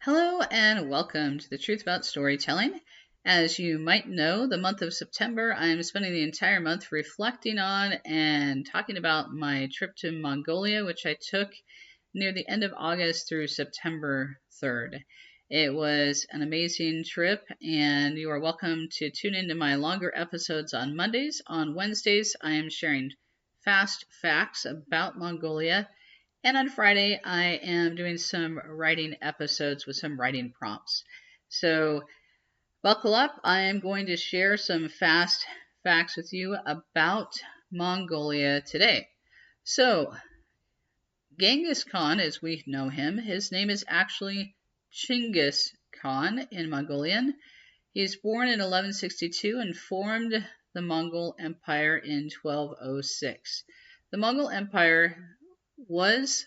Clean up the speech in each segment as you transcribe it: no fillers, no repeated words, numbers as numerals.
Hello and welcome to the Truth About Storytelling. As you might know, the month of September, I'm spending the entire month reflecting on and talking about my trip to Mongolia, which I took near the end of August through September 3rd. It was an amazing trip, and you are welcome to tune into my longer episodes on Mondays. On Wednesdays, I am sharing fast facts about Mongolia. And on Friday, I am doing some writing episodes with some writing prompts. So buckle up. I am going to share some fast facts with you about Mongolia today. So Genghis Khan, as we know him, his name is actually Chingiss Khan in Mongolian. He was born in 1162 and formed the Mongol Empire in 1206. The Mongol Empire was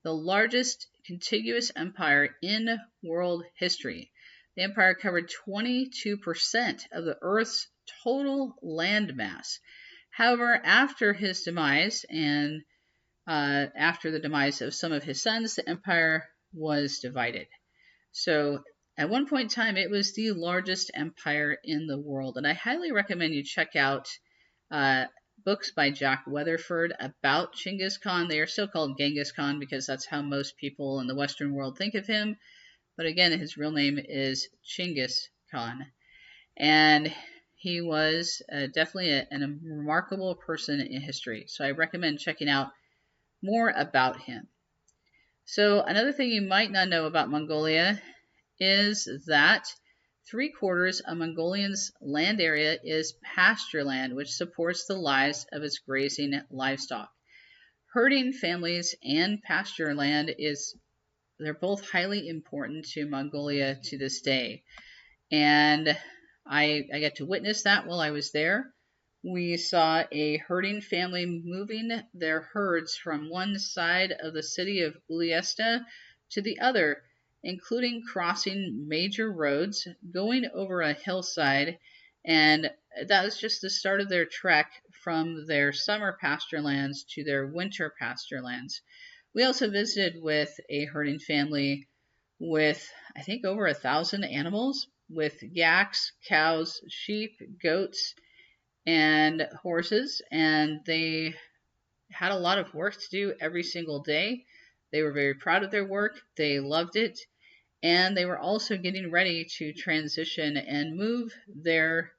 the largest contiguous empire in world history. The empire covered 22% of the Earth's total landmass. However, after his demise and after the demise of some of his sons, the empire was divided. So at one point in time, it was the largest empire in the world. And I highly recommend you check out books by Jack Weatherford about Chinggis Khan. They are still called Genghis Khan because that's how most people in the Western world think of him. But again, his real name is Chinggis Khan. And he was definitely a remarkable person in history. So I recommend checking out more about him. So another thing you might not know about Mongolia is that 3/4 of Mongolians' land area is pasture land, which supports the lives of its grazing livestock. Herding families and pasture land they're both highly important to Mongolia to this day. And I got to witness that while I was there. We saw a herding family moving their herds from one side of the city of Uliesta to the other, including crossing major roads, going over a hillside, and that was just the start of their trek from their summer pasture lands to their winter pasture lands. We also visited with a herding family with, I think, over 1,000 animals, with yaks, cows, sheep, goats, and horses, and they had a lot of work to do every single day. They were very proud of their work. They loved it. And they were also getting ready to transition and move their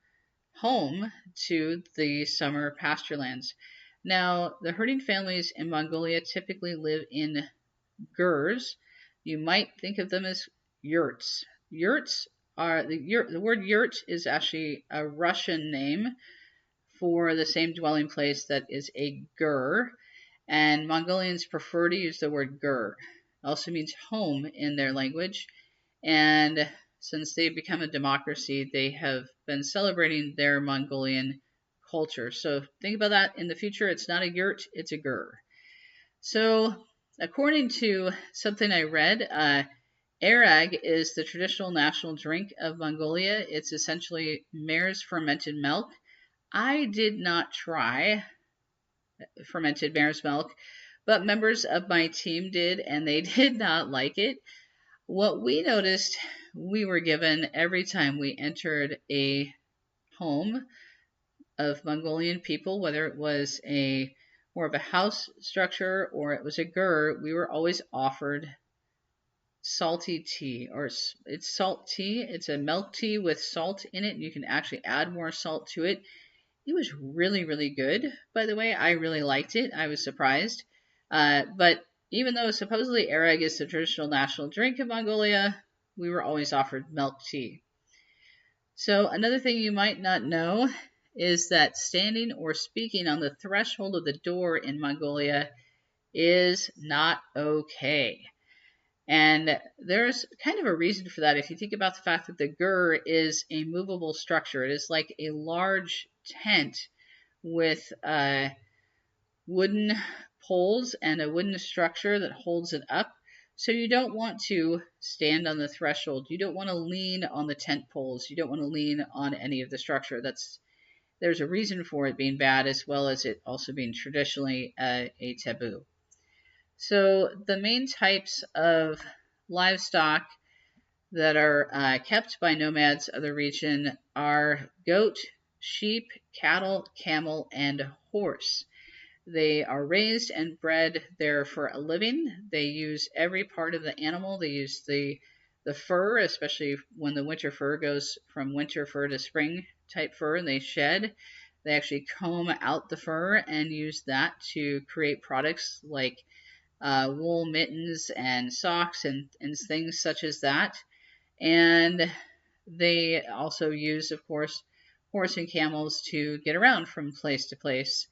home to the summer pasture lands. Now, the herding families in Mongolia typically live in gurs. You might think of them as yurts. Yurts are the word yurt is actually a Russian name for the same dwelling place that is a gur, and Mongolians prefer to use the word gur. It also means home in their language, and since they've become a democracy, they have been celebrating their Mongolian culture. So think about that in the future. It's not a yurt, it's a gur. So according to something I read, arag is the traditional national drink of Mongolia. It's essentially mare's fermented milk. I did not try fermented mare's milk, but members of my team did, and they did not like it. What we noticed we were given every time we entered a home of Mongolian people, whether it was more of a house structure or it was a gur, we were always offered salty tea, or it's salt tea. It's a milk tea with salt in it. You can actually add more salt to it. It was really, really good, by the way. I really liked it. I was surprised. But even though supposedly arag is the traditional national drink of Mongolia, we were always offered milk tea. So another thing you might not know is that standing or speaking on the threshold of the door in Mongolia is not okay. And there's kind of a reason for that if you think about the fact that the gur is a movable structure. It is like a large tent with wooden poles and a wooden structure that holds it up. So you don't want to stand on the threshold. You don't want to lean on the tent poles. You don't want to lean on any of the structure. There's a reason for it being bad, as well as it also being traditionally a taboo. So the main types of livestock that are kept by nomads of the region are goat, sheep, cattle, camel, and horse. They are raised and bred there for a living. They use every part of the animal. They use the fur, especially when the winter fur goes from winter fur to spring type fur, and they shed. They actually comb out the fur and use that to create products like wool mittens and socks and things such as that. And they also use, of course, horse and camels to get around from place to place.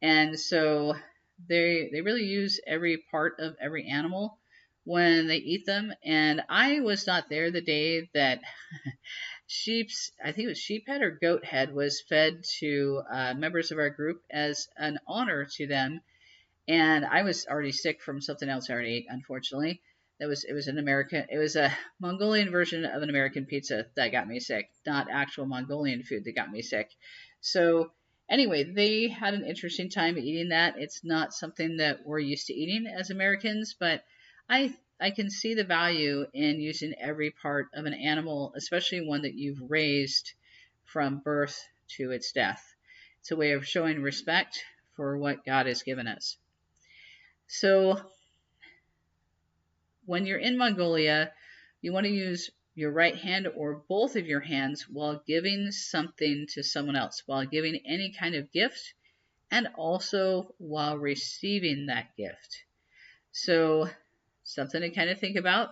And so they really use every part of every animal when they eat them. And I was not there the day that I think it was sheep head or goat head, was fed to members of our group as an honor to them. And I was already sick from something else I already ate, unfortunately. It was a Mongolian version of an American pizza that got me sick, not actual Mongolian food that got me sick. So anyway, they had an interesting time eating that. It's not something that we're used to eating as Americans, but I can see the value in using every part of an animal, especially one that you've raised from birth to its death. It's a way of showing respect for what God has given us. So when you're in Mongolia, you want to use your right hand or both of your hands while giving something to someone else, while giving any kind of gift, and also while receiving that gift. So something to kind of think about.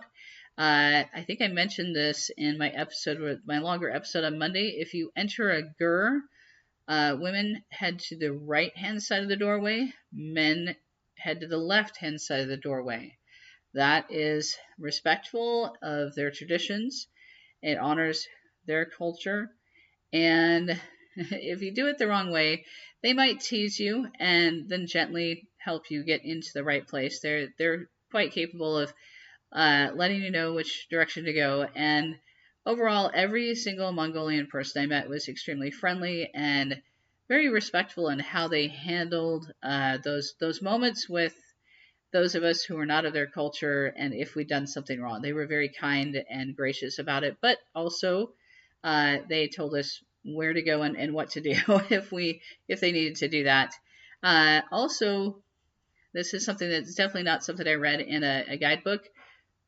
I think I mentioned this in my longer episode on Monday. If you enter a gur, women head to the right-hand side of the doorway. Men head to the left-hand side of the doorway. That is respectful of their traditions. It honors their culture. And if you do it the wrong way, they might tease you and then gently help you get into the right place. They're quite capable of letting you know which direction to go. And overall, every single Mongolian person I met was extremely friendly and very respectful in how they handled those moments with those of us who were not of their culture, and if we'd done something wrong. They were very kind and gracious about it, but also they told us where to go and what to do if they needed to do that. Also, this is something that's definitely not something I read in a guidebook.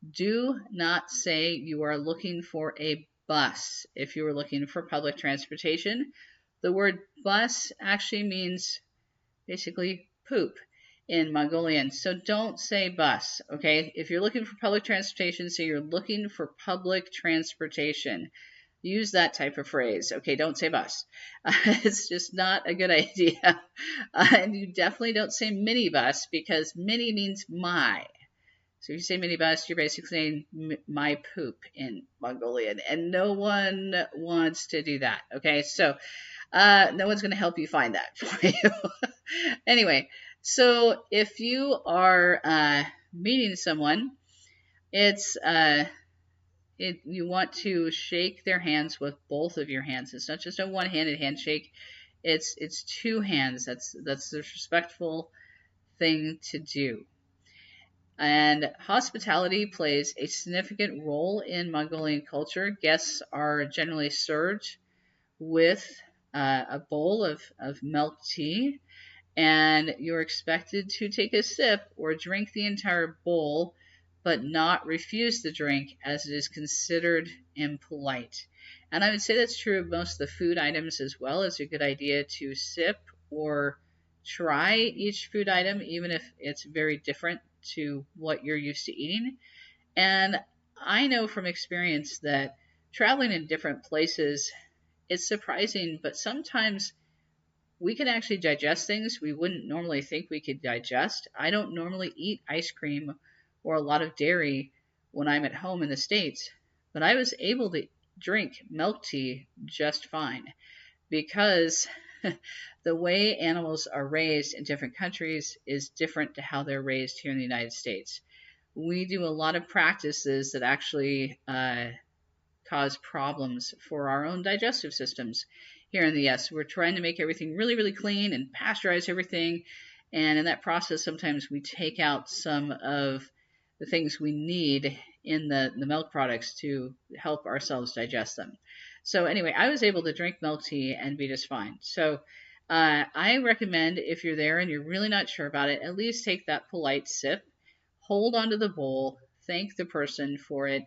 Do not say you are looking for a bus if you are looking for public transportation. The word bus actually means basically poop in Mongolian. So don't say bus, okay? If you're looking for public transportation, say you're looking for public transportation. Use that type of phrase, okay? Don't say bus. It's just not a good idea. And you definitely don't say minibus because mini means my. So if you say minibus, you're basically saying my poop in Mongolian, and no one wants to do that, okay? So no one's going to help you find that for you. Anyway, so if you are meeting someone, you want to shake their hands with both of your hands. It's not just a one-handed handshake. It's two hands. That's the respectful thing to do. And hospitality plays a significant role in Mongolian culture. Guests are generally served with a bowl of milk tea, and you're expected to take a sip or drink the entire bowl, but not refuse the drink as it is considered impolite. And I would say that's true of most of the food items as well. It's a good idea to sip or try each food item, even if it's very different to what you're used to eating. And I know from experience that traveling in different places, it's surprising, but sometimes we can actually digest things we wouldn't normally think we could digest. I don't normally eat ice cream or a lot of dairy when I'm at home in the States, but I was able to drink milk tea just fine because the way animals are raised in different countries is different to how they're raised here in the United States. We do a lot of practices that actually cause problems for our own digestive systems here in the US. We're trying to make everything really, really clean and pasteurize everything. And in that process, sometimes we take out some of the things we need in the milk products to help ourselves digest them. So anyway, I was able to drink milk tea and be just fine. So I recommend if you're there and you're really not sure about it, at least take that polite sip, hold onto the bowl, thank the person for it,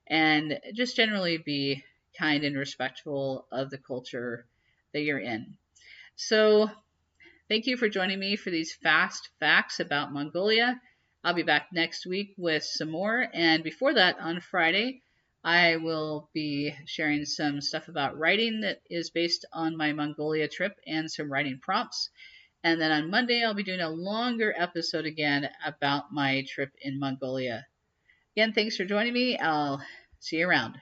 and just generally be kind and respectful of the culture that you're in. So thank you for joining me for these fast facts about Mongolia. I'll be back next week with some more. And before that, on Friday, I will be sharing some stuff about writing that is based on my Mongolia trip and some writing prompts. And then on Monday, I'll be doing a longer episode again about my trip in Mongolia. Again, thanks for joining me. I'll see you around.